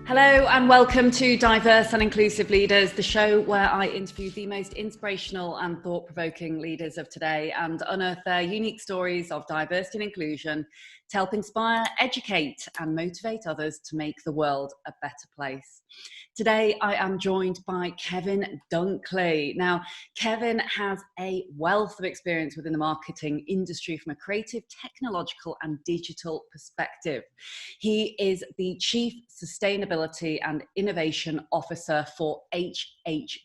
Hello and welcome to Diverse and Inclusive Leaders, the show where I interview the most inspirational and thought-provoking leaders of today and unearth their unique stories of diversity and inclusion to help inspire, educate and motivate others to make the world a better place. Today I am joined by Kevin Dunckley. Now, Kevin has a wealth of experience within the marketing industry from a creative, technological and digital perspective. He is the Chief Sustainability and Innovation Officer for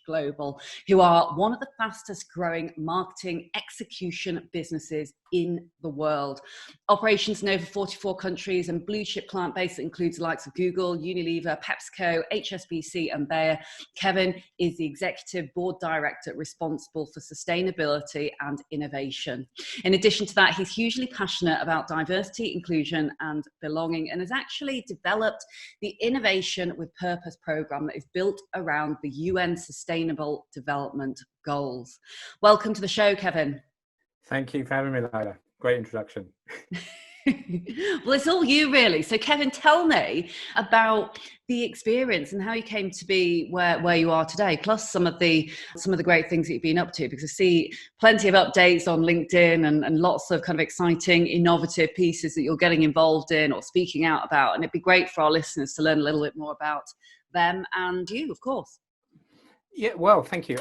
Global, who are one of the fastest growing marketing execution businesses in the world. Operations in over 44 countries and blue chip client base that includes the likes of Google, Unilever, PepsiCo, HSBC and Bayer. Kevin is the Executive Board Director responsible for sustainability and innovation. In addition to that, he's hugely passionate about diversity, inclusion and belonging, and has actually developed the Innovation with Purpose program that is built around the UN Sustainable Development Goals. Welcome to the show, Kevin. Thank you for having me, Leila. Great introduction. Well, it's all you really. So Kevin, tell me about the experience and how you came to be where you are today, plus some of the great things that you've been up to, because I see plenty of updates on LinkedIn and lots of kind of exciting, innovative pieces that you're getting involved in or speaking out about. And it'd be great for our listeners to learn a little bit more about them and you, of course. Yeah, well, thank you.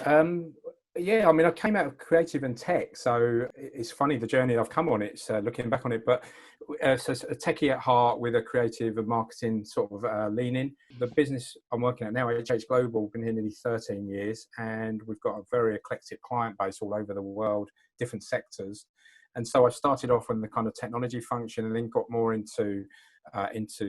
Yeah, I mean, I came out of creative and tech, so it's funny the journey I've come on. It's looking back on it, but so a techie at heart with a creative and marketing sort of leaning. The business I'm working at now, Global, been here nearly 13 years, and we've got a very eclectic client base all over the world, different sectors. And so I started off in the kind of technology function, and then got more into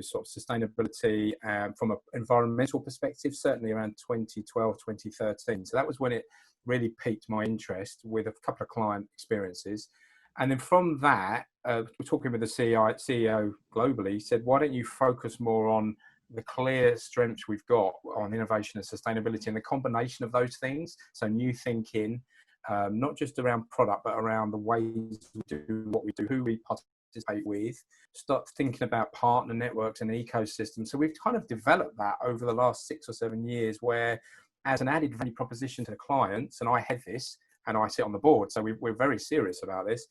sort of sustainability from an environmental perspective, certainly around 2012, 2013. So that was when it really piqued my interest with a couple of client experiences. And then from that, we're talking with the CEO globally, he said, why don't you focus more on the clear strengths we've got on innovation and sustainability and the combination of those things. So new thinking, not just around product, but around the ways we do what we do, who we participate with, start thinking about partner networks and ecosystems. So we've kind of developed that over the last 6 or 7 years, where as an added value proposition to the clients, and I head this and I sit on the board, so we're very serious about this.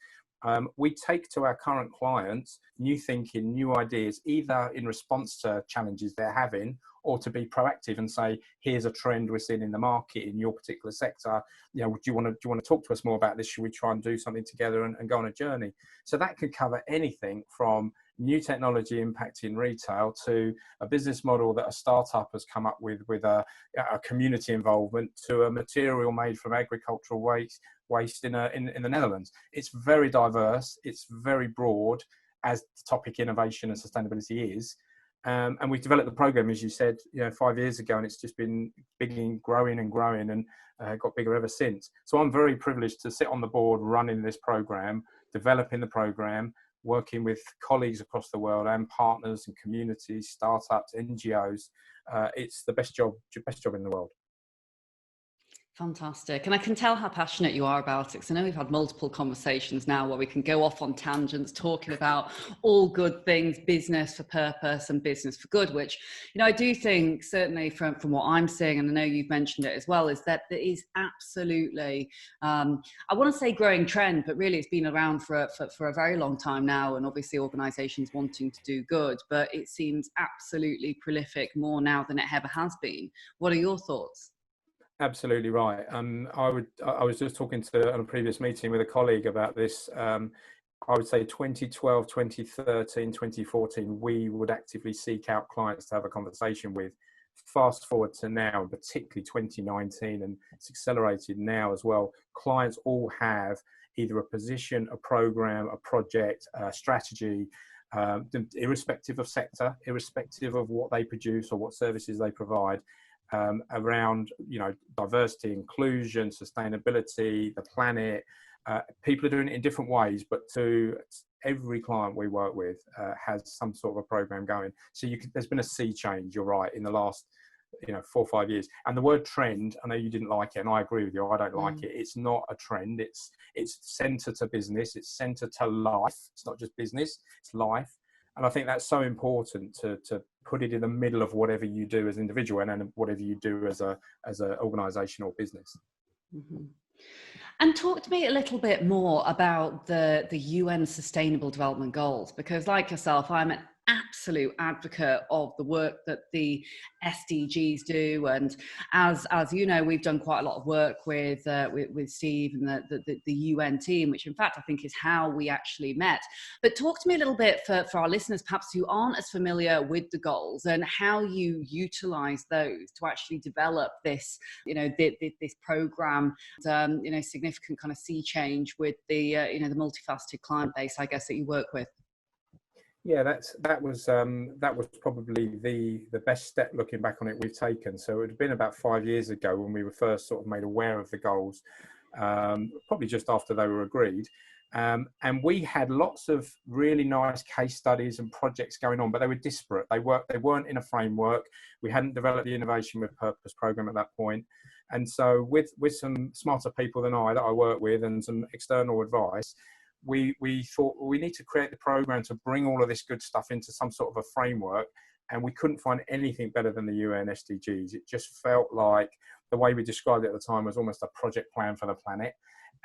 We take to our current clients new thinking, new ideas, either in response to challenges they're having or to be proactive and say, here's a trend we're seeing in the market in your particular sector. You know, do you want to talk to us more about this? Should we try and do something together and go on a journey? So that could cover anything from new technology impacting retail to a business model that a startup has come up with a community involvement, to a material made from agricultural waste in the Netherlands. It's very diverse. It's very broad, as the topic innovation and sustainability is. And we developed the program, as you said, 5 years ago, and it's just been growing and got bigger ever since. So I'm very privileged to sit on the board running this program, developing the program, working with colleagues across the world and partners and communities, startups, NGOs. It's the best job in the world. Fantastic. And I can tell how passionate you are about it, because I know we've had multiple conversations now where we can go off on tangents talking about all good things, business for purpose and business for good, which, I do think certainly from what I'm seeing, and I know you've mentioned it as well, is that there is absolutely, I want to say growing trend, but really it's been around for a very long time now. And obviously organizations wanting to do good, but it seems absolutely prolific more now than it ever has been. What are your thoughts? Absolutely right. I was just talking on a previous meeting with a colleague about this. I would say 2012, 2013, 2014, we would actively seek out clients to have a conversation with. Fast forward to now, particularly 2019, and it's accelerated now as well. Clients all have either a position, a program, a project, a strategy, irrespective of sector, irrespective of what they produce or what services they provide. Around diversity, inclusion, sustainability, the planet. People are doing it in different ways, but to every client we work with has some sort of a program going. So there's been a sea change, you're right, in the last 4 or 5 years. And the word trend, I know you didn't like it, and I agree with you, I don't like it. It's not a trend. It's centre to business. It's centre to life. It's not just business, it's life. And I think that's so important to put it in the middle of whatever you do as an individual and then whatever you do as a organisation or business. Mm-hmm. And talk to me a little bit more about the UN Sustainable Development Goals, because like yourself, I'm an absolute advocate of the work that the SDGs do. And as you know, we've done quite a lot of work with Steve and the UN team, which in fact I think is how we actually met. But talk to me a little bit for our listeners, perhaps who aren't as familiar with the goals, and how you utilize those to actually develop this, this program, significant kind of sea change with the the multifaceted client base, I guess, that you work with. Yeah, that was probably the best step looking back on it we've taken. So it had been about 5 years ago when we were first sort of made aware of the goals, probably just after they were agreed. And we had lots of really nice case studies and projects going on, but they were disparate. They weren't in a framework. We hadn't developed the Innovation with Purpose program at that point. And so with some smarter people than I that I work with and some external advice, we thought, well, we need to create the program to bring all of this good stuff into some sort of a framework. And we couldn't find anything better than the UN SDGs. It just felt like the way we described it at the time was almost a project plan for the planet.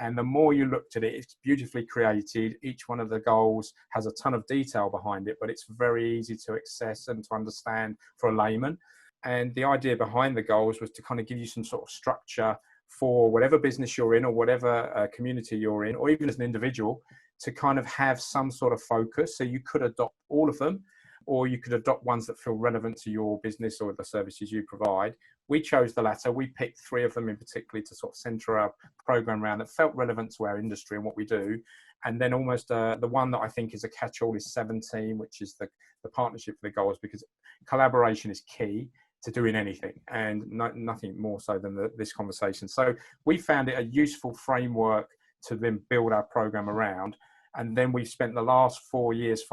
And the more you looked at it, it's beautifully created. Each one of the goals has a ton of detail behind it, but it's very easy to access and to understand for a layman. And the idea behind the goals was to kind of give you some sort of structure for whatever business you're in or whatever community you're in, or even as an individual, to kind of have some sort of focus. So you could adopt all of them, or you could adopt ones that feel relevant to your business or the services you provide. We chose the latter. We picked 3 of them in particular to sort of center our program around that felt relevant to our industry and what we do. And then almost the one that I think is a catch-all is 17, which is the partnership for the goals, because collaboration is key to doing anything, and nothing more so than this conversation. So we found it a useful framework to then build our program around. And then we've spent the last 5 years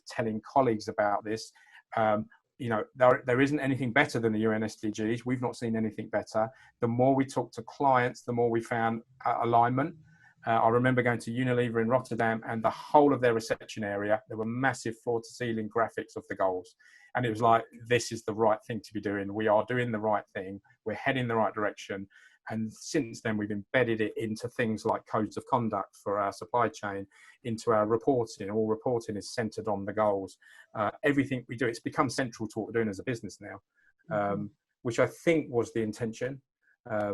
telling colleagues about this. There isn't anything better than the UN SDGs. We've not seen anything better. The more we talk to clients, the more we found alignment. I remember going to Unilever in Rotterdam, and the whole of their reception area, there were massive floor-to-ceiling graphics of the goals. And it was like, this is the right thing to be doing. We are doing the right thing. We're heading in the right direction. And since then, we've embedded it into things like codes of conduct for our supply chain, into our reporting. All reporting is centered on the goals. Everything we do, it's become central to what we're doing as a business now, which I think was the intention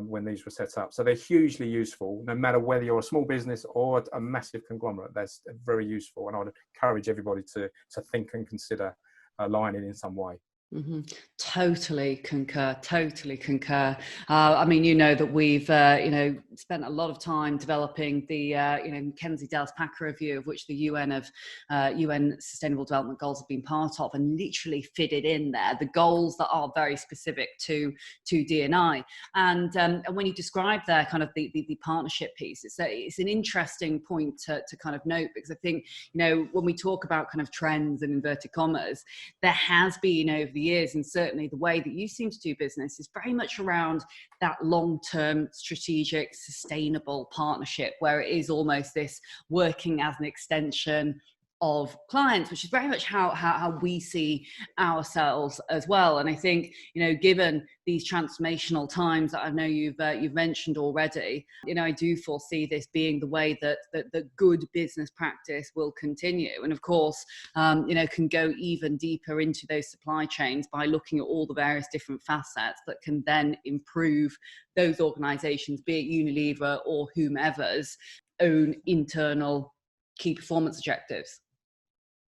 when these were set up. So they're hugely useful, no matter whether you're a small business or a massive conglomerate. They're very useful. And I would encourage everybody to think and consider aligning in some way. Mm-hmm. Totally concur. I mean, that we've, spent a lot of time developing the, Mackenzie Dell's Packer review, of which the UN Sustainable Development Goals have been part of, and literally fitted in there the goals that are very specific to D&I. And when you describe there kind of the partnership piece, it's an interesting point to kind of note, because I think, when we talk about kind of trends and inverted commas, there has been over the years, and certainly the way that you seem to do business is very much around that long-term strategic sustainable partnership, where it is almost this working as an extension of clients, which is very much how we see ourselves as well. And I think, given these transformational times that I know you've mentioned already, I do foresee this being the way that the good business practice will continue. And of course, can go even deeper into those supply chains by looking at all the various different facets that can then improve those organizations, be it Unilever or whomever's own internal key performance objectives.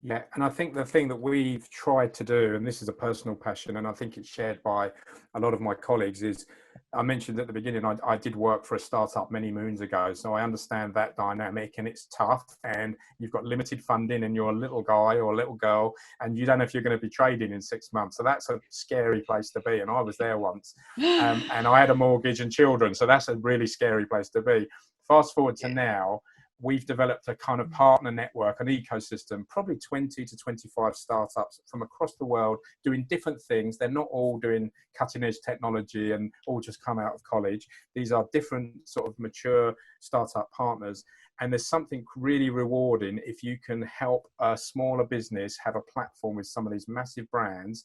Yeah, and I think the thing that we've tried to do, and this is a personal passion, and I think it's shared by a lot of my colleagues, is I mentioned at the beginning, I did work for a startup many moons ago, so I understand that dynamic, and it's tough, and you've got limited funding, and you're a little guy or a little girl, and you don't know if you're going to be trading in 6 months. So that's a scary place to be, and I was there once, and I had a mortgage and children, so that's a really scary place to be. Fast forward to now, we've developed a kind of partner network, an ecosystem, probably 20 to 25 startups from across the world doing different things. They're not all doing cutting edge technology and all just come out of college. These are different sort of mature startup partners. And there's something really rewarding if you can help a smaller business have a platform with some of these massive brands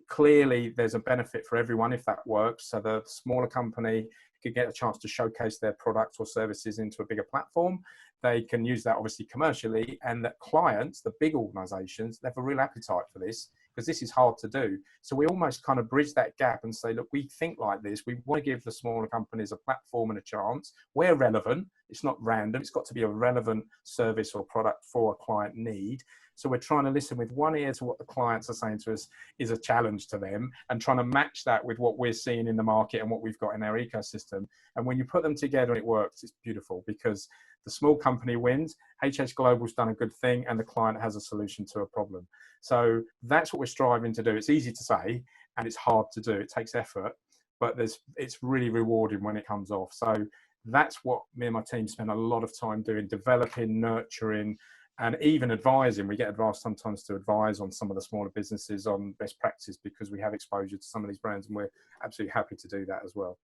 clearly there's a benefit for everyone if that works. So the smaller company could get a chance to showcase their products or services into a bigger platform. They can use that obviously commercially, and that clients, the big organizations, they have a real appetite for this because this is hard to do. So we almost kind of bridge that gap and say, look, we think like this. We want to give the smaller companies a platform and a chance. We're relevant. It's not random. It's got to be a relevant service or product for a client need. So we're trying to listen with one ear to what the clients are saying to us is a challenge to them, and trying to match that with what we're seeing in the market and what we've got in our ecosystem. And when you put them together and it works, it's beautiful, because the small company wins, HH Global's done a good thing, and the client has a solution to a problem. So that's what we're striving to do. It's easy to say and it's hard to do. It takes effort, but it's really rewarding when it comes off. So that's what me and my team spend a lot of time doing, developing, nurturing, and even advising. We get asked sometimes to advise on some of the smaller businesses on best practice, because we have exposure to some of these brands, and we're absolutely happy to do that as well.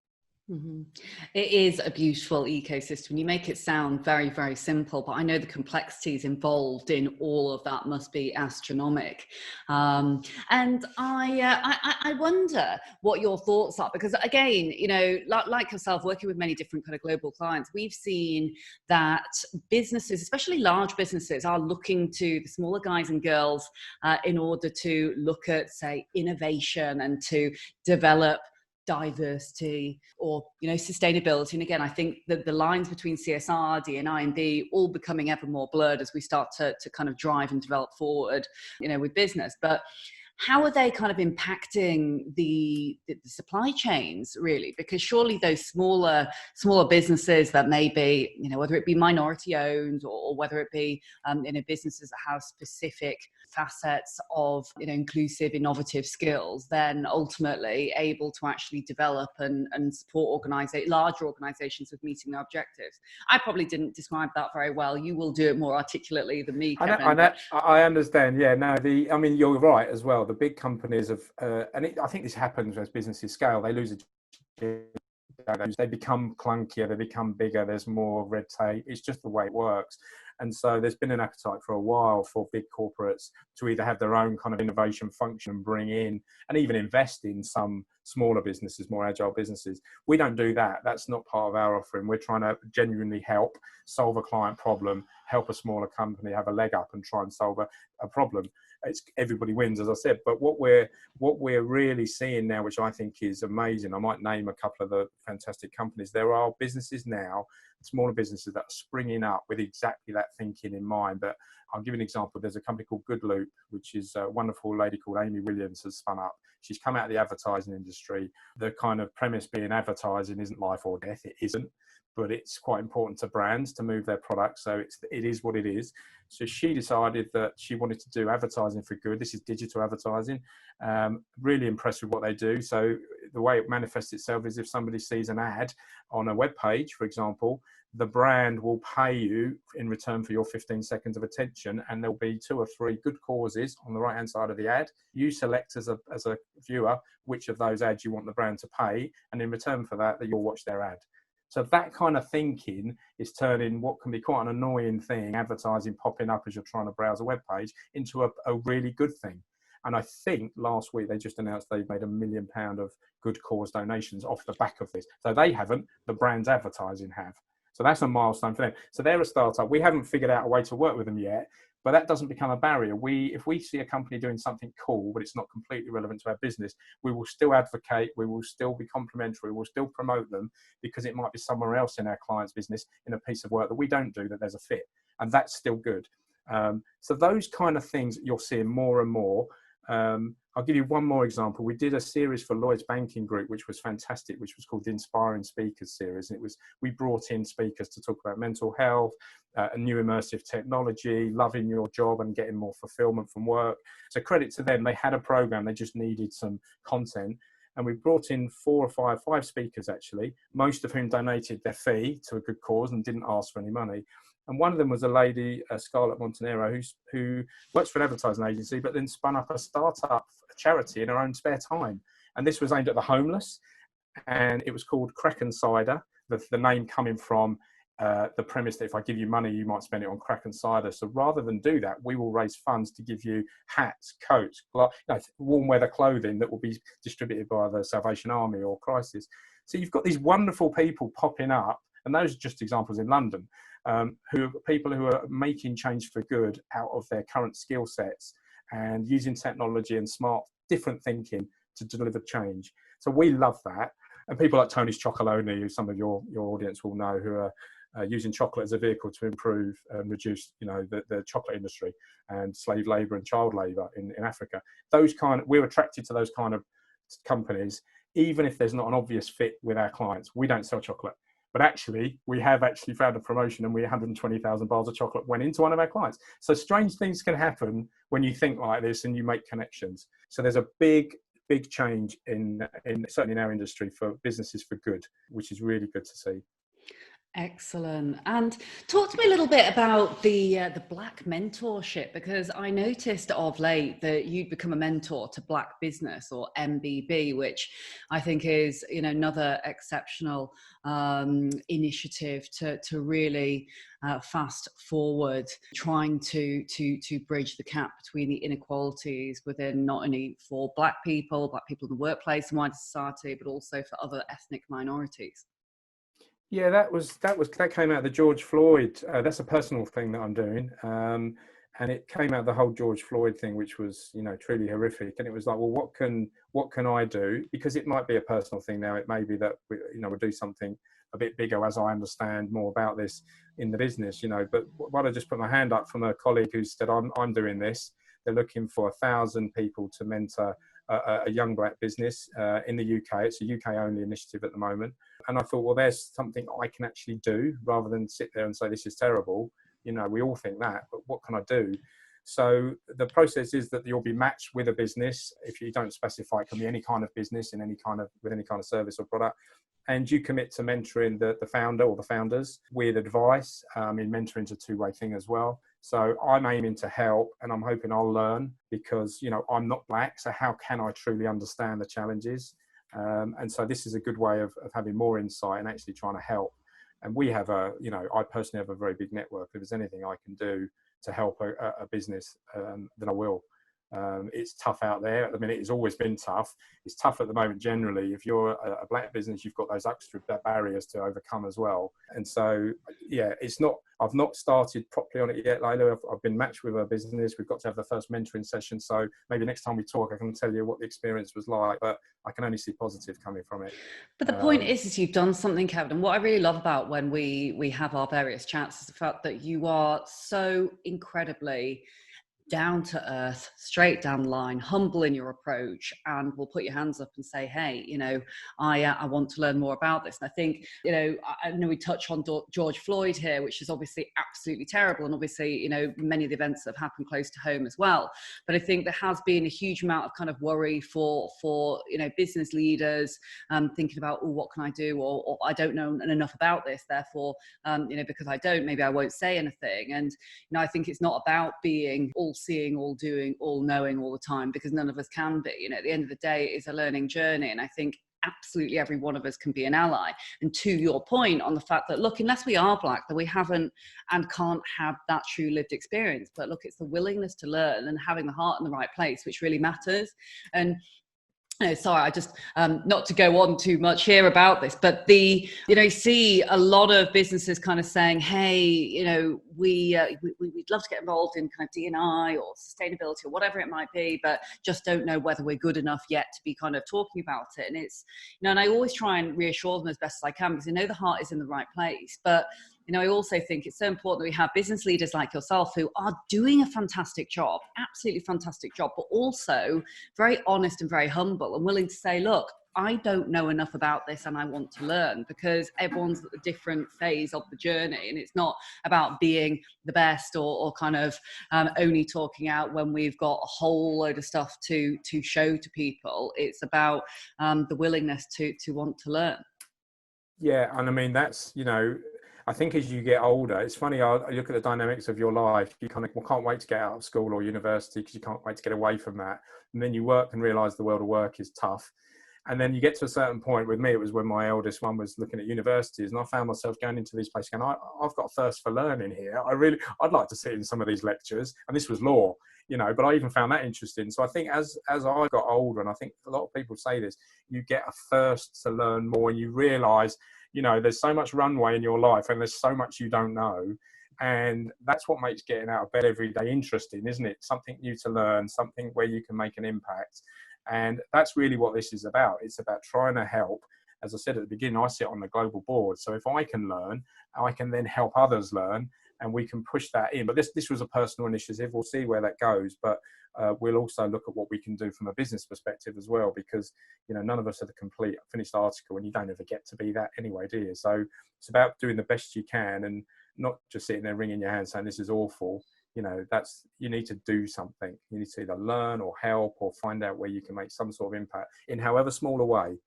Mm-hmm. It is a beautiful ecosystem. You make it sound very, very simple, but I know the complexities involved in all of that must be astronomical. And I wonder what your thoughts are, because again, you know, like yourself, working with many different kind of global clients, we've seen that businesses, especially large businesses, are looking to the smaller guys and girls in order to look at, say, innovation and to develop diversity or, you know, sustainability. And again, I think that the lines between CSR, D&I and B all becoming ever more blurred as we start to kind of drive and develop forward, you know, with business. But how are they kind of impacting the supply chains, really? Because surely those smaller businesses that may be, you know, whether it be minority owned or whether it be, you know, businesses that have specific facets of, you know, inclusive, innovative skills, then ultimately able to actually develop and support larger organizations with meeting their objectives. I probably didn't describe that very well. You will do it more articulately than me, Kevin. I understand. Yeah, no, I mean, you're right as well. The big companies have, I think this happens as businesses scale. They lose they become clunkier, they become bigger, there's more red tape. It's just the way it works. And so there's been an appetite for a while for big corporates to either have their own kind of innovation function and bring in and even invest in some smaller businesses, more agile businesses. We don't do that. That's not part of our offering. We're trying to genuinely help solve a client problem, help a smaller company have a leg up and try and solve a problem. It's everybody wins, as I said. But what we're really seeing now, which I think is amazing, I might name a couple of the fantastic companies. There are businesses now, smaller businesses, that are springing up with exactly that thinking in mind. But I'll give you an example. There's a company called Good Loop, which is a wonderful lady called Amy Williams has spun up. She's come out of the advertising industry. The kind of premise being advertising isn't life or death. It isn't. But it's quite important to brands to move their products. So it is what it is. So she decided that she wanted to do advertising for good. This is digital advertising. Really impressed with what they do. So the way it manifests itself is if somebody sees an ad on a web page, for example, the brand will pay you in return for your 15 seconds of attention, and there'll be 2 or 3 good causes on the right-hand side of the ad. You select as a viewer which of those ads you want the brand to pay, and in return for that you'll watch their ad. So that kind of thinking is turning what can be quite an annoying thing, advertising popping up as you're trying to browse a web page, into a really good thing. And I think last week they just announced they've made £1 million of good cause donations off the back of this. So they haven't, the brand's advertising have. So that's a milestone for them. So they're a startup. We haven't figured out a way to work with them yet, but that doesn't become a barrier. If we see a company doing something cool, but it's not completely relevant to our business, we will still advocate, we will still be complimentary, we'll still promote them, because it might be somewhere else in our client's business in a piece of work that we don't do, that there's a fit. And that's still good. So those kind of things you're seeing more and more. I'll give you one more example. We did a series for Lloyds Banking Group, which was fantastic, which was called the Inspiring Speakers series. And we brought in speakers to talk about mental health, a new immersive technology, loving your job and getting more fulfillment from work. So credit to them. They had a program. They just needed some content. And we brought in 4 or 5 speakers, actually, most of whom donated their fee to a good cause and didn't ask for any money. And one of them was a lady, Scarlett Montenero, who works for an advertising agency, but then spun up a startup charity in her own spare time. And this was aimed at the homeless. And it was called Kraken Cider, the name coming from the premise that if I give you money, you might spend it on crack and cider. So rather than do that, we will raise funds to give you hats, coats, warm weather clothing that will be distributed by the Salvation Army or Crisis. So you've got these wonderful people popping up, and those are just examples in London, who are people who are making change for good out of their current skill sets and using technology and smart, different thinking to deliver change. So we love that. And people like Tony's Chocolonely, who some of your audience will know, who are using chocolate as a vehicle to improve and reduce, the chocolate industry and slave labour and child labour in Africa. We're attracted to those kind of companies, even if there's not an obvious fit with our clients. We don't sell chocolate, but actually we have actually found a promotion, and 120,000 bars of chocolate went into one of our clients. So strange things can happen when you think like this and you make connections. So there's a big change in certainly in our industry for businesses for good, which is really good to see. Excellent. And talk to me a little bit about the Black mentorship, because I noticed of late that you'd become a mentor to Black Business, or MBB, which I think is another exceptional initiative to really fast forward, trying to bridge the gap between the inequalities within not only for Black people in the workplace and wider society, but also for other ethnic minorities. Yeah, that came out of the George Floyd. That's a personal thing that I'm doing, and it came out of the whole George Floyd thing, which was truly horrific. And it was like, well, what can I do? Because it might be a personal thing now. It may be that we'll do something a bit bigger as I understand more about this in the business. But why don't I just put my hand up from a colleague who said I'm doing this. They're looking for 1,000 people to mentor a young Black business in the UK. It's a UK only initiative at the moment. And I thought, well, there's something I can actually do rather than sit there and say, this is terrible. We all think that, but what can I do? So the process is that you'll be matched with a business. If you don't specify, it can be any kind of business with any kind of service or product. And you commit to mentoring the founder or the founders with advice. Mentoring's a two-way thing as well. So I'm aiming to help, and I'm hoping I'll learn, because I'm not Black, so how can I truly understand the challenges? And so this is a good way of having more insight and actually trying to help. And we have I personally have a very big network. If there's anything I can do to help a business, then I will. It's tough out there at the minute. It's always been tough. It's tough at the moment generally. If you're a Black business, you've got those extra barriers to overcome as well. And so, yeah, I've not started properly on it yet, Leila. I've been matched with a business. We've got to have the first mentoring session. So maybe next time we talk, I can tell you what the experience was like, but I can only see positive coming from it. But the point is you've done something, Kevin. And what I really love about when we have our various chats is the fact that you are so incredibly down to earth, straight down the line, humble in your approach, and will put your hands up and say, hey, I want to learn more about this. And I think, I know we touch on George Floyd here, which is obviously absolutely terrible. And obviously, many of the events that have happened close to home as well. But I think there has been a huge amount of kind of worry for business leaders thinking about, what can I do? Or I don't know enough about this. Therefore, because I don't, maybe I won't say anything. And, I think it's not about being all seeing, all doing, all knowing all the time, because none of us can be. At the end of the day, it's a learning journey. And I think absolutely every one of us can be an ally. And to your point on the fact that, look, unless we are Black, that we haven't and can't have that true lived experience. But look, it's the willingness to learn and having the heart in the right place, which really matters. And sorry, I just, not to go on too much here about this, but you see a lot of businesses kind of saying, hey, we'd love to get involved in kind of D&I or sustainability or whatever it might be, but just don't know whether we're good enough yet to be kind of talking about it. And it's, and I always try and reassure them as best as I can, because I know the heart is in the right place. But I also think it's so important that we have business leaders like yourself who are doing a fantastic job, absolutely fantastic job, but also very honest and very humble and willing to say, look, I don't know enough about this and I want to learn, because everyone's at a different phase of the journey. And it's not about being the best or kind of only talking out when we've got a whole load of stuff to show to people. It's about the willingness to want to learn. Yeah, and I mean, that's, I think as you get older, it's funny, I look at the dynamics of your life. You kind of can't wait to get out of school or university because you can't wait to get away from that. And then you work and realise the world of work is tough. And then you get to a certain point. With me, it was when my eldest one was looking at universities, and I found myself going into these places going, I've got a thirst for learning here. I'd like to sit in some of these lectures. And this was law, but I even found that interesting. So I think as I got older, and I think a lot of people say this, you get a thirst to learn more, and you realise, there's so much runway in your life, and there's so much you don't know. And that's what makes getting out of bed every day interesting, isn't it? Something new to learn, something where you can make an impact. And that's really what this is about. It's about trying to help. As I said at the beginning, I sit on the global board. So if I can learn, I can then help others learn, and we can push that in. But this was a personal initiative. We'll see where that goes. But we'll also look at what we can do from a business perspective as well, because, none of us are the complete finished article, and you don't ever get to be that anyway, do you? So it's about doing the best you can, and not just sitting there wringing your hands saying this is awful. You need to do something. You need to either learn or help or find out where you can make some sort of impact in however small a way.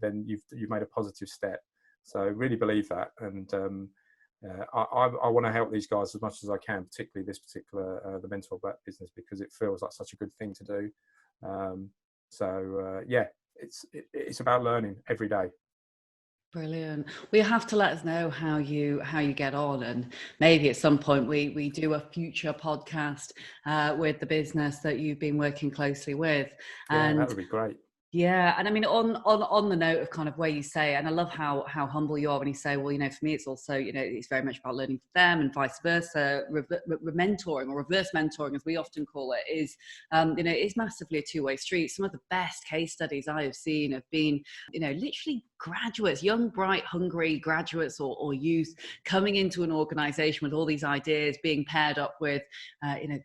Then you've made a positive step. So I really believe that, and I want to help these guys as much as I can, particularly this particular the Mentor Black business, because it feels like such a good thing to do. It's about learning every day. Brilliant. Well, you have to let us know how you get on, and maybe at some point we do a future podcast with the business that you've been working closely with. And that would be great. Yeah, and I mean, on the note of kind of where you say, and I love how humble you are when you say, well, for me, it's also, it's very much about learning from them, and vice versa. Mentoring, or reverse mentoring, as we often call it, is, it's massively a two-way street. Some of the best case studies I have seen have been, literally graduates, young, bright, hungry graduates or youth coming into an organization with all these ideas, being paired up with,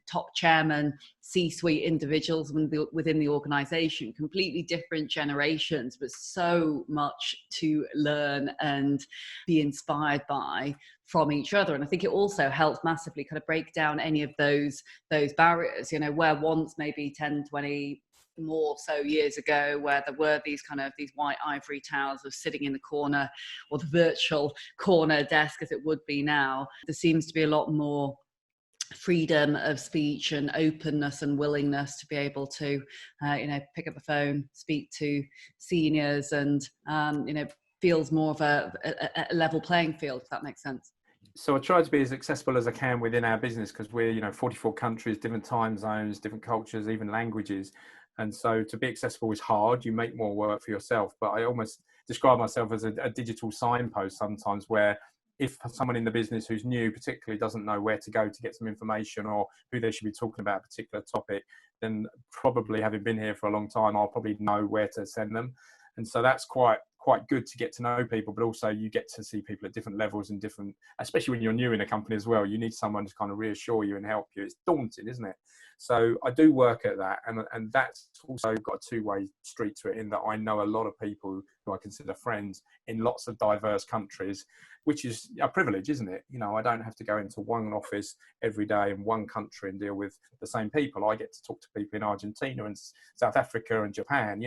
top chairman, C-suite individuals within the organization, completely different generations, but so much to learn and be inspired by from each other. And I think it also helps massively kind of break down any of those barriers, where once maybe 10, 20 more so years ago, where there were these white ivory towers of sitting in the corner, or the virtual corner desk as it would be now, there seems to be a lot more freedom of speech and openness and willingness to be able to pick up the phone, speak to seniors, and feels more of a level playing field, if that makes sense. So I try to be as accessible as I can within our business, because we're 44 countries, different time zones, different cultures, even languages. And so to be accessible is hard. You make more work for yourself. But I almost describe myself as a digital signpost sometimes, where if someone in the business who's new particularly doesn't know where to go to get some information, or who they should be talking about a particular topic, then probably, having been here for a long time, I'll probably know where to send them. And so that's quite good to get to know people, but also you get to see people at different levels and different, especially when you're new in a company as well. You need someone to kind of reassure you and help you. It's daunting, isn't it? So I do work at that, and that's also got a two-way street to it, in that I know a lot of people who I consider friends in lots of diverse countries, which is a privilege, isn't it? I don't have to go into one office every day in one country and deal with the same people. I get to talk to people in Argentina and South Africa and Japan.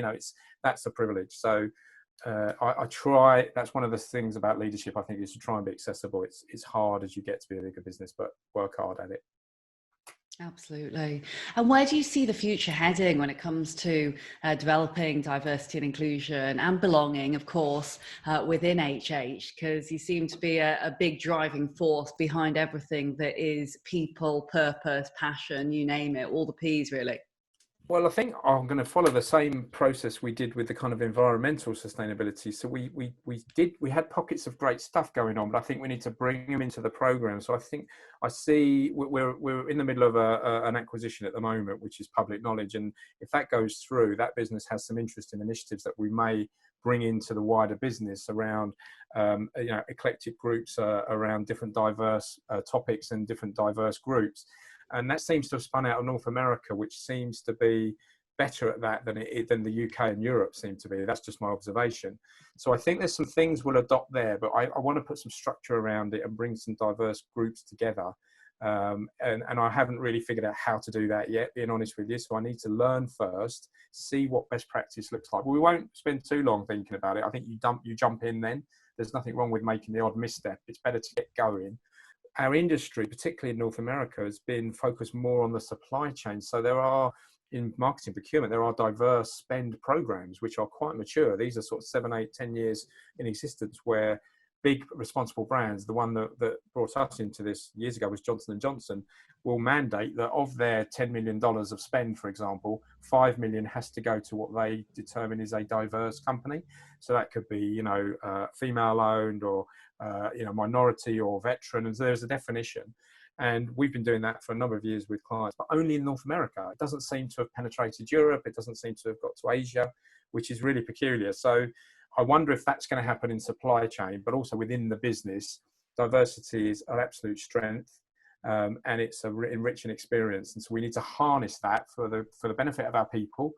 That's a privilege. So I try. That's one of the things about leadership, I think, is to try and be accessible. It's hard as you get to be a bigger business, but work hard at it. Absolutely. And where do you see the future heading when it comes to developing diversity and inclusion and belonging, of course, within HH? Because you seem to be a big driving force behind everything that is people, purpose, passion, you name it, all the P's, really. Well, I think I'm going to follow the same process we did with the kind of environmental sustainability. So we had pockets of great stuff going on, but I think we need to bring them into the program. So I see we're in the middle of an acquisition at the moment, which is public knowledge, and if that goes through, that business has some interesting initiatives that we may bring into the wider business around eclectic groups around different diverse topics and different diverse groups. And that seems to have spun out of North America, which seems to be better at that than the UK and Europe seem to be. That's just my observation. So I think there's some things we'll adopt there, but I want to put some structure around it and bring some diverse groups together. And I haven't really figured out how to do that yet, being honest with you. So I need to learn first, see what best practice looks like. Well, we won't spend too long thinking about it. I think you jump in then. There's nothing wrong with making the odd misstep. It's better to get going. Our industry, particularly in North America, has been focused more on the supply chain. So there are, in marketing procurement, there are diverse spend programs which are quite mature. These are sort of 7, 8, 10 years in existence, where big responsible brands, the one that brought us into this years ago was Johnson & Johnson, will mandate that of their $10 million of spend, for example, 5 million has to go to what they determine is a diverse company. So that could be, female owned, or, minority or veteran. And so there's a definition. And we've been doing that for a number of years with clients, but only in North America. It doesn't seem to have penetrated Europe. It doesn't seem to have got to Asia, which is really peculiar. So I wonder if that's going to happen in supply chain, but also within the business. Diversity is an absolute strength, and it's an enriching experience. And so we need to harness that for the benefit of our people.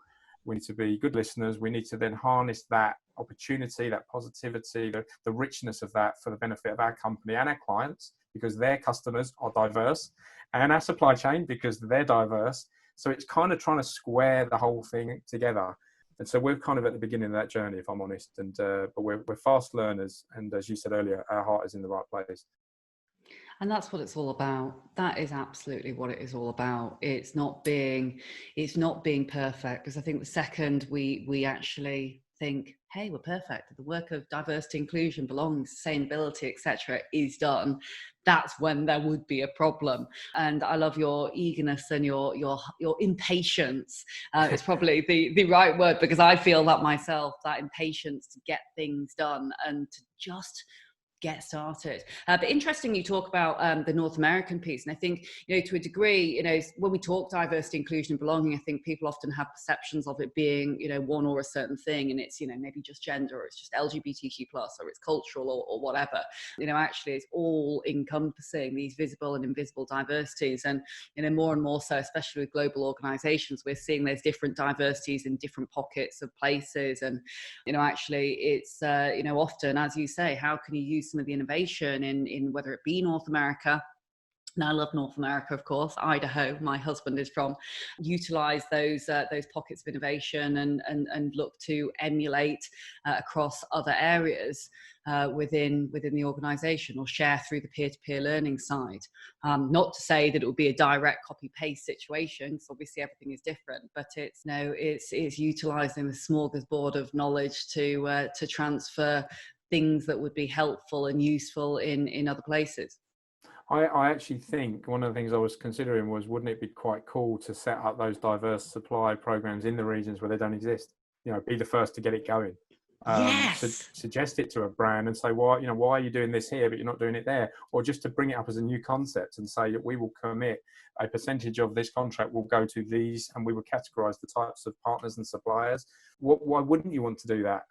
We need to be good listeners. We need to then harness that opportunity, that positivity, the richness of that for the benefit of our company and our clients, because their customers are diverse, and our supply chain, because they're diverse. So it's kind of trying to square the whole thing together. And so we're kind of at the beginning of that journey, if I'm honest. And but we're fast learners, and as you said earlier, our heart is in the right place. And that's what it's all about. That is absolutely what it is all about. It's not being perfect, because I think the second we actually think, hey, we're perfect, the work of diversity, inclusion, belonging, sustainability, etc., is done, that's when there would be a problem. And I love your eagerness and your impatience. It's probably the right word, because I feel that myself, that impatience to get things done and to just get started. But interesting, you talk about the North American piece, and I think, to a degree, when we talk diversity, inclusion, and belonging, I think people often have perceptions of it being, one or a certain thing, and it's, maybe just gender, or it's just LGBTQ plus, or it's cultural, or whatever. Actually, it's all encompassing these visible and invisible diversities, and more and more so, especially with global organizations, we're seeing there's different diversities in different pockets of places, and actually it's often, as you say, how can you use some of the innovation in whether it be North America. Now, I love North America, of course, Idaho, my husband is from, utilize those pockets of innovation and look to emulate across other areas within the organization, or share through the peer-to-peer learning side. Not to say that it will be a direct copy-paste situation, because obviously everything is different, but it's utilizing the smorgasbord of knowledge to transfer things that would be helpful and useful in other places. I actually think one of the things I was considering was, wouldn't it be quite cool to set up those diverse supply programs in the regions where they don't exist? Be the first to get it going. Yes. Suggest it to a brand and say, why are you doing this here, but you're not doing it there? Or just to bring it up as a new concept and say that we will commit a percentage of this contract will go to these, and we will categorize the types of partners and suppliers. Why wouldn't you want to do that?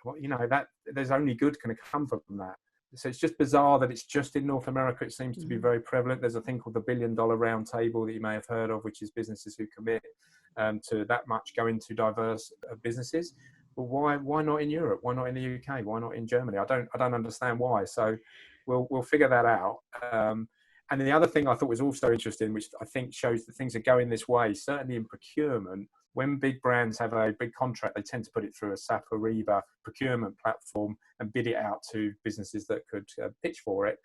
That there's only good going to come from that. So it's just bizarre that it's just in North America. It seems to be very prevalent. There's a thing called the $1 billion round table that you may have heard of, which is businesses who commit to that much go into diverse businesses. But why not in Europe? Why not in the UK? Why not in Germany? I don't understand why. So we'll figure that out. And then the other thing I thought was also interesting, which I think shows that things are going this way, certainly in procurement. When big brands have a big contract, they tend to put it through a SAP Ariba procurement platform and bid it out to businesses that could pitch for it.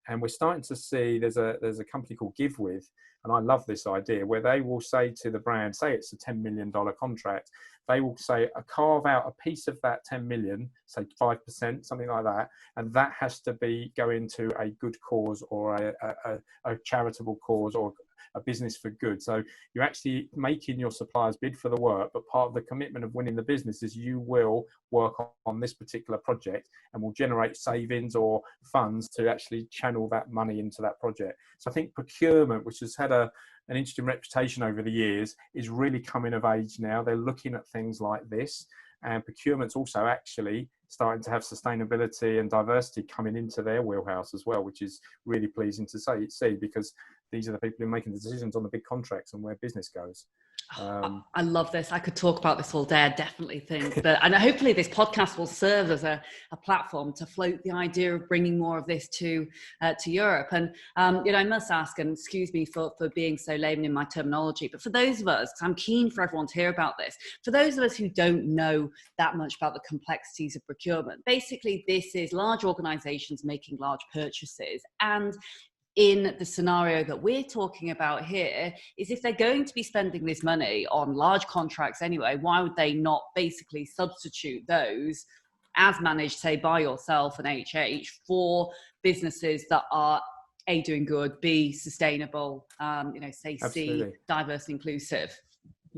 And we're starting to see there's a company called GiveWith, and I love this idea, where they will say to the brand, say it's a $10 million contract, they will say, carve out a piece of that 10 million, say 5%, something like that, and that has to be going to a good cause, or a charitable cause, or a business for good. So you're actually making your suppliers bid for the work, but part of the commitment of winning the business is you will work on this particular project and will generate savings or funds to actually channel that money into that project. So I think procurement, which has had an interesting reputation over the years, is really coming of age now. They're looking at things like this, and procurement's also actually starting to have sustainability and diversity coming into their wheelhouse as well, which is really pleasing to see, because these are the people who are making the decisions on the big contracts and where business goes. I love this. I could talk about this all day, I definitely think. And hopefully this podcast will serve as a platform to float the idea of bringing more of this to Europe. And, I must ask, and excuse me for being so layman in my terminology, but for those of us, 'cause I'm keen for everyone to hear about this, for those of us who don't know that much about the complexities of procurement, basically this is large organizations making large purchases, and in the scenario that we're talking about here is if they're going to be spending this money on large contracts anyway, why would they not basically substitute those as managed, say, by yourself and HH for businesses that are A, doing good, B, sustainable, say, Absolutely. C, diverse and inclusive?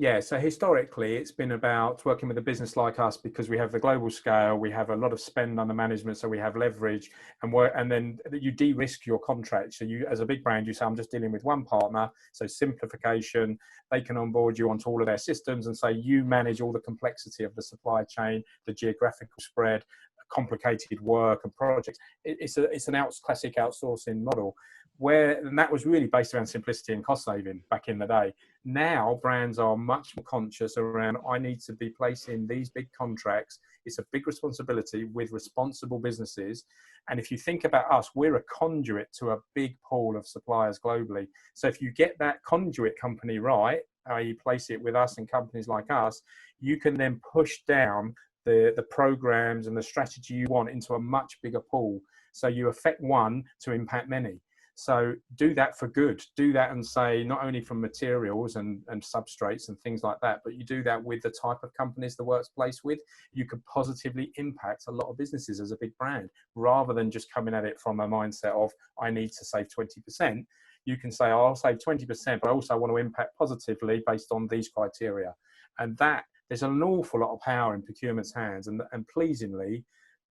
Yeah, so historically it's been about working with a business like us because we have the global scale, we have a lot of spend under management, so we have leverage, and then you de-risk your contract. So you, as a big brand, you say, I'm just dealing with one partner, so simplification. They can onboard you onto all of their systems and say you manage all the complexity of the supply chain, the geographical spread, complicated work and projects. It's an classic outsourcing model, and that was really based around simplicity and cost saving back in the day. Now brands are much more conscious around, I need to be placing these big contracts. It's a big responsibility with responsible businesses. And if you think about us, we're a conduit to a big pool of suppliers globally. So if you get that conduit company right, you place it with us and companies like us, you can then push down the programs and the strategy you want into a much bigger pool. So you affect one to impact many. So do that for good. Do that and say, not only from materials and substrates and things like that, but you do that with the type of companies the work's placed with. You could positively impact a lot of businesses as a big brand, rather than just coming at it from a mindset of, I need to save 20%. You can say, I'll save 20%, but I also want to impact positively based on these criteria. And that, there's an awful lot of power in procurement's hands. And pleasingly,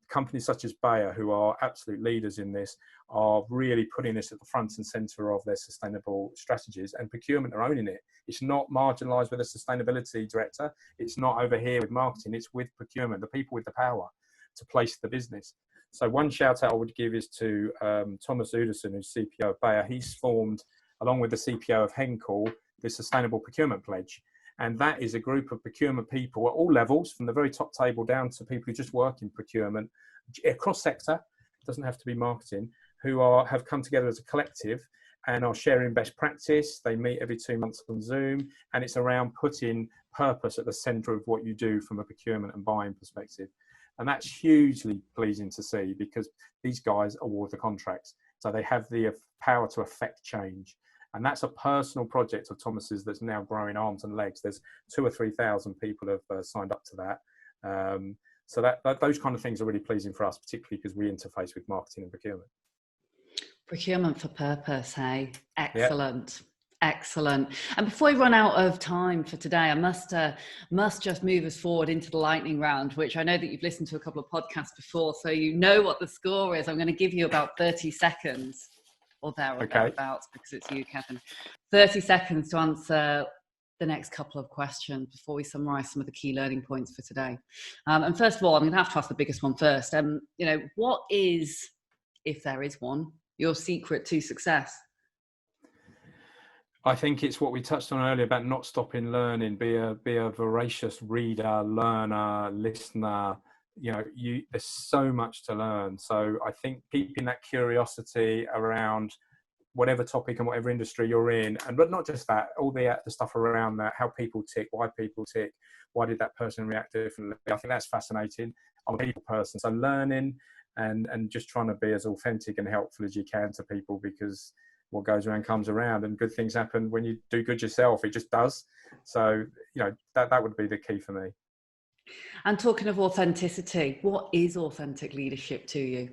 companies such as Bayer, who are absolute leaders in this, are really putting this at the front and center of their sustainable strategies, and procurement are owning it. It's not marginalized with a sustainability director. It's not over here with marketing. It's with procurement, the people with the power to place the business. So one shout out I would give is to Thomas Uderson, who's CPO of Bayer. He's formed, along with the CPO of Henkel, the Sustainable Procurement Pledge. And that is a group of procurement people at all levels, from the very top table down to people who just work in procurement, across sector, doesn't have to be marketing, who have come together as a collective and are sharing best practice. They meet every 2 months on Zoom, and it's around putting purpose at the center of what you do from a procurement and buying perspective. And that's hugely pleasing to see, because these guys award the contracts. So they have the power to affect change. And that's a personal project of Thomas's that's now growing arms and legs. There's 2,000 or 3,000 people have signed up to that. So those kind of things are really pleasing for us, particularly because we interface with marketing and procurement. Procurement for purpose, hey? Excellent. Yep. Excellent. And before we run out of time for today, I must just move us forward into the lightning round, which I know that you've listened to a couple of podcasts before, so you know what the score is. I'm going to give you about 30 seconds. Or thereabouts, because it's you, Kevin. 30 seconds to answer the next couple of questions before we summarise some of the key learning points for today. And first of all, I'm going to have to ask the biggest one first. What is, if there is one, your secret to success? I think it's what we touched on earlier about not stopping learning. Be a voracious reader, learner, listener. There's so much to learn. So I think keeping that curiosity around whatever topic and whatever industry you're in, but not just that, all the stuff around that, how people tick, why people tick, why did that person react differently? I think that's fascinating. I'm a people person, so learning and just trying to be as authentic and helpful as you can to people, because what goes around comes around, and good things happen when you do good yourself. It just does. So that would be the key for me. And talking of authenticity, what is authentic leadership to you?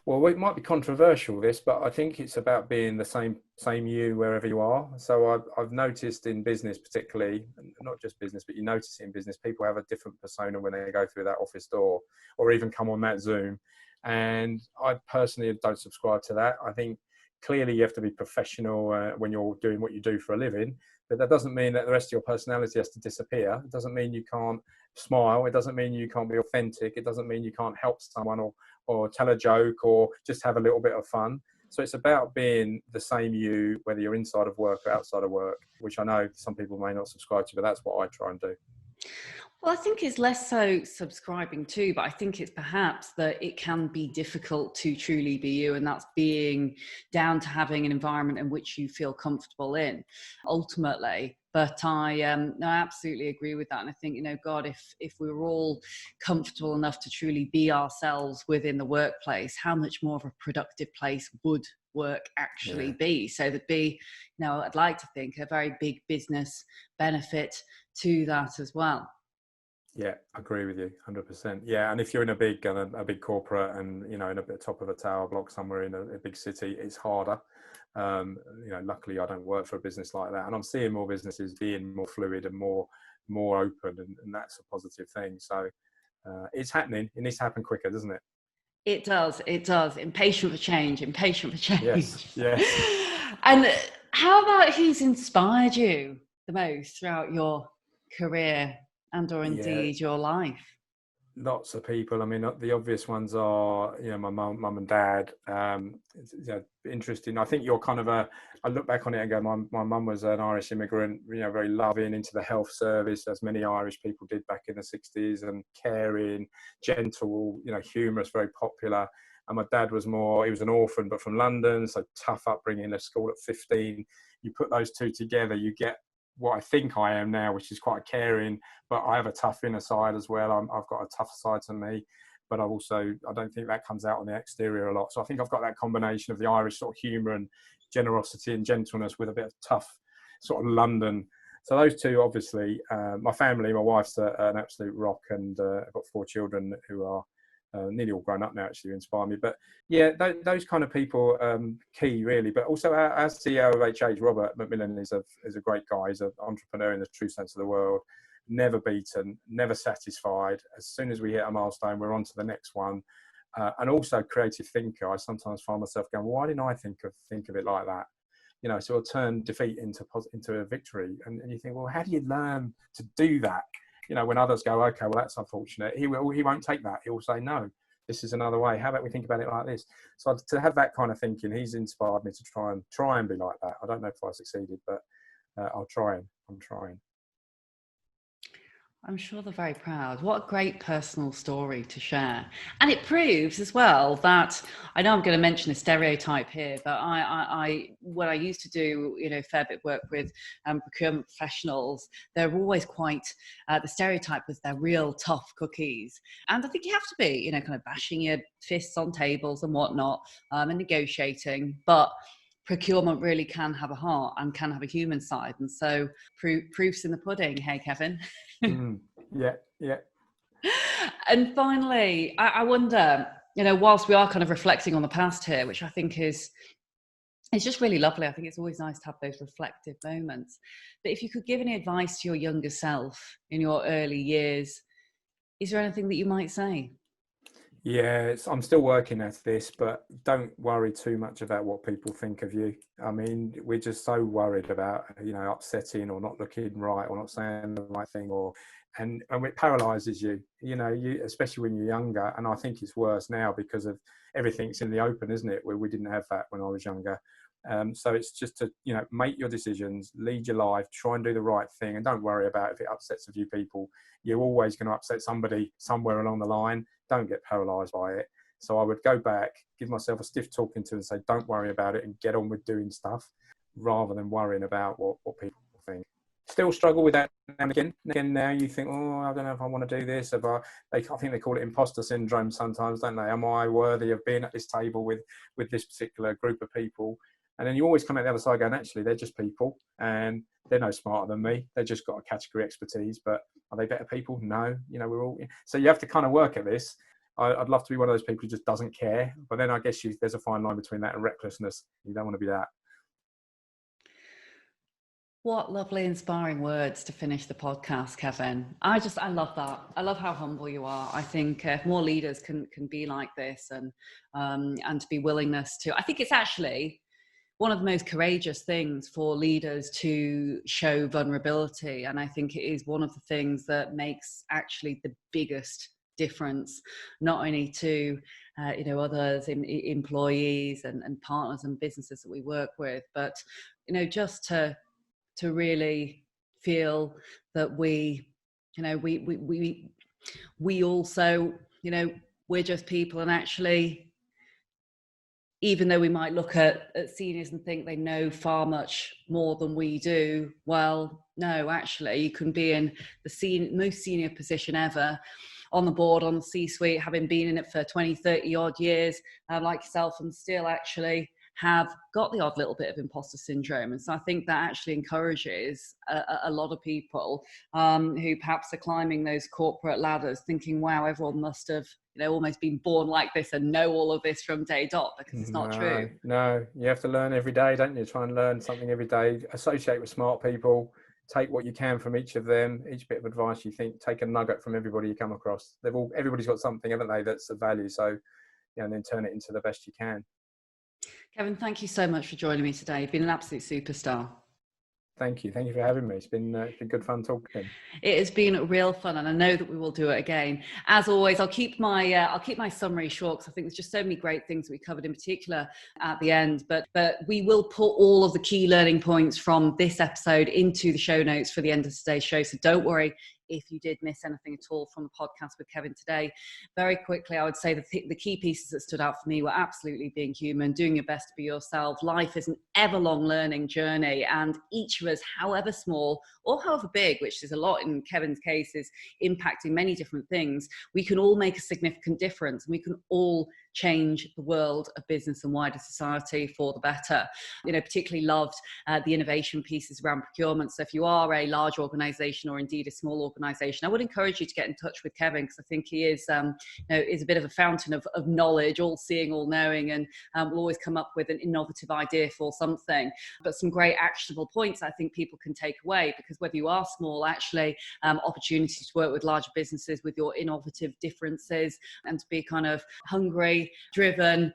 Well, it might be controversial, this, but I think it's about being the same you wherever you are. So I've noticed in business, particularly, not just business, but you notice it in business, people have a different persona when they go through that office door or even come on that Zoom. And I personally don't subscribe to that. I think clearly you have to be professional when you're doing what you do for a living, but that doesn't mean that the rest of your personality has to disappear. It doesn't mean you can't smile. It doesn't mean you can't be authentic. It doesn't mean you can't help someone or tell a joke or just have a little bit of fun. So it's about being the same you, whether you're inside of work or outside of work, which I know some people may not subscribe to, but that's what I try and do. Well, I think it's less so subscribing to, but I think it's perhaps that it can be difficult to truly be you, and that's being down to having an environment in which you feel comfortable in, ultimately. But I absolutely agree with that. And I think, God, if we were all comfortable enough to truly be ourselves within the workplace, how much more of a productive place would work actually be? So there'd be, I'd like to think, a very big business benefit to that as well. Yeah, I agree with you 100%. Yeah, and if you're in a big corporate and in a bit top of a tower block somewhere in a big city, it's harder. Luckily I don't work for a business like that, and I'm seeing more businesses being more fluid and more open, and that's a positive thing. So it's happening. It needs to happen quicker, doesn't it? It does. Impatient for change. Yes. And how about who's inspired you the most throughout your career and or indeed your life? Lots of people. I mean, the obvious ones are, my mum and dad. Interesting. I think you're kind of I look back on it and go, my mum was an Irish immigrant, very loving, into the health service, as many Irish people did back in the 60s, and caring, gentle, humorous, very popular. And my dad was more, he was an orphan, but from London, so tough upbringing, left school at 15. You put those two together, you get what I think I am now, which is quite caring, but I have a tough inner side as well. I've got a tough side to me, but I don't think that comes out on the exterior a lot. So I think I've got that combination of the Irish sort of humour and generosity and gentleness with a bit of tough sort of London. So those two, obviously. My family, my wife's an absolute rock, and I've got 4 children who are nearly all grown up now, actually, who inspire me. But yeah, those kind of people, key really. But also our CEO of HH, Robert McMillan, is a great guy. He's an entrepreneur in the true sense of the word. Never beaten, never satisfied. As soon as we hit a milestone, we're on to the next one. And also creative thinker. I sometimes find myself going, well, why didn't I think of it like that? So I'll turn defeat into a victory. And you think, well, how do you learn to do that? When others go, okay, well, that's unfortunate. He won't take that. He will say, no, this is another way. How about we think about it like this? So to have that kind of thinking, he's inspired me to try and be like that. I don't know if I succeeded, but I'm trying. I'm sure they're very proud. What a great personal story to share. And it proves as well that, I know I'm going to mention a stereotype here, but when I used to do, a fair bit of work with procurement professionals, they're always quite, the stereotype was they're real tough cookies. And I think you have to be, kind of bashing your fists on tables and whatnot, and negotiating. But procurement really can have a heart and can have a human side. And so proof's in the pudding. Hey, Kevin. Yeah. And finally, I wonder, whilst we are kind of reflecting on the past here, which I think it's just really lovely. I think it's always nice to have those reflective moments. But if you could give any advice to your younger self in your early years, is there anything that you might say? Yeah, I'm still working at this, but don't worry too much about what people think of you. I mean, we're just so worried about, upsetting or not looking right or not saying the right thing, and it paralyzes you, especially when you're younger. And I think it's worse now because of everything's in the open, isn't it? Where we didn't have that when I was younger. So it's just to, make your decisions, lead your life, try and do the right thing, and don't worry about if it upsets a few people. You're always going to upset somebody somewhere along the line. Don't get paralyzed by it. So I would go back, give myself a stiff talking to, and say, don't worry about it and get on with doing stuff, rather than worrying about what people think. Still struggle with that now and again. Again, now you think, oh, I don't know if I want to do this. I think they call it imposter syndrome sometimes, don't they? Am I worthy of being at this table with this particular group of people? And then you always come out the other side going, actually, they're just people, and they're no smarter than me. They've just got a category expertise, but are they better people? No. We're all... So you have to kind of work at this. I'd love to be one of those people who just doesn't care. But then I guess there's a fine line between that and recklessness. You don't want to be that. What lovely, inspiring words to finish the podcast, Kevin. I love that. I love how humble you are. I think if more leaders can be like this, and to be willingness to, I think it's actually one of the most courageous things for leaders to show vulnerability. And I think it is one of the things that makes actually the biggest difference, not only to, others, employees and partners and businesses that we work with, but, just to really feel that we also, we're just people, and actually, even though we might look at seniors and think they know far much more than we do, well, no, actually, you can be in the most senior position ever, on the board, on the C-suite, having been in it for 20, 30 odd years, like yourself, and still actually have got the odd little bit of imposter syndrome. And so I think that actually encourages a lot of people who perhaps are climbing those corporate ladders thinking, wow, everyone must have almost been born like this and know all of this from day dot, because it's not true. No, you have to learn every day, don't you? Try and learn something every day, associate with smart people, take what you can from each of them, each bit of advice you think, take a nugget from everybody you come across. Everybody's got something, haven't they, that's of value. So, and then turn it into the best you can. Kevin, thank you so much for joining me today. You've been an absolute superstar. Thank you for having me. It's been good fun talking. It has been real fun, and I know that we will do it again. As always, I'll keep my summary short, because I think there's just so many great things that we covered in particular at the end. But we will put all of the key learning points from this episode into the show notes for the end of today's show. So don't worry if you did miss anything at all from the podcast with Kevin today. Very quickly, I would say the key pieces that stood out for me were absolutely being human, doing your best to be yourself. Life is an ever-long learning journey, and each of us, however small or however big, which is a lot in Kevin's case, is impacting many different things, we can all make a significant difference, and we can all change the world of business and wider society for the better. Particularly loved the innovation pieces around procurement. So if you are a large organization or indeed a small organization, I would encourage you to get in touch with Kevin, because I think he is is a bit of a fountain of knowledge, all seeing, all knowing, and will always come up with an innovative idea for something, but some great actionable points I think people can take away, because whether you are small, actually opportunities to work with larger businesses with your innovative differences and to be kind of hungry, driven,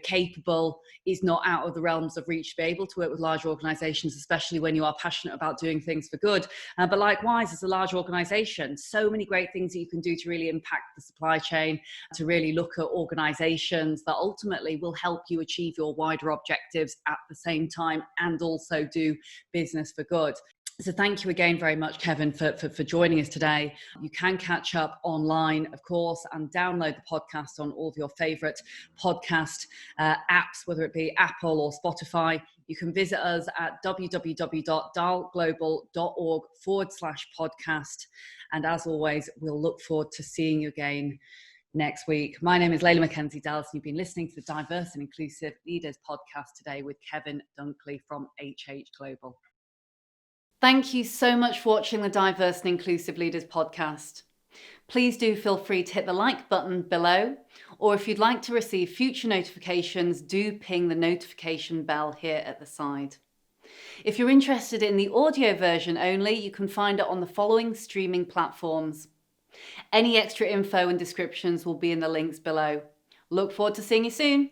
capable, is not out of the realms of reach to be able to work with large organizations, especially when you are passionate about doing things for good. But likewise, as a large organization, so many great things that you can do to really impact the supply chain, to really look at organizations that ultimately will help you achieve your wider objectives at the same time, and also do business for good. So thank you again very much, Kevin, for joining us today. You can catch up online, of course, and download the podcast on all of your favourite podcast apps, whether it be Apple or Spotify. You can visit us at www.dialglobal.org/podcast. And as always, we'll look forward to seeing you again next week. My name is Leila Mackenzie-Dallas, and you've been listening to the Diverse and Inclusive Leaders podcast today with Kevin Dunckley from HH Global. Thank you so much for watching the Diverse and Inclusive Leaders podcast. Please do feel free to hit the like button below, or if you'd like to receive future notifications, do ping the notification bell here at the side. If you're interested in the audio version only, you can find it on the following streaming platforms. Any extra info and descriptions will be in the links below. Look forward to seeing you soon.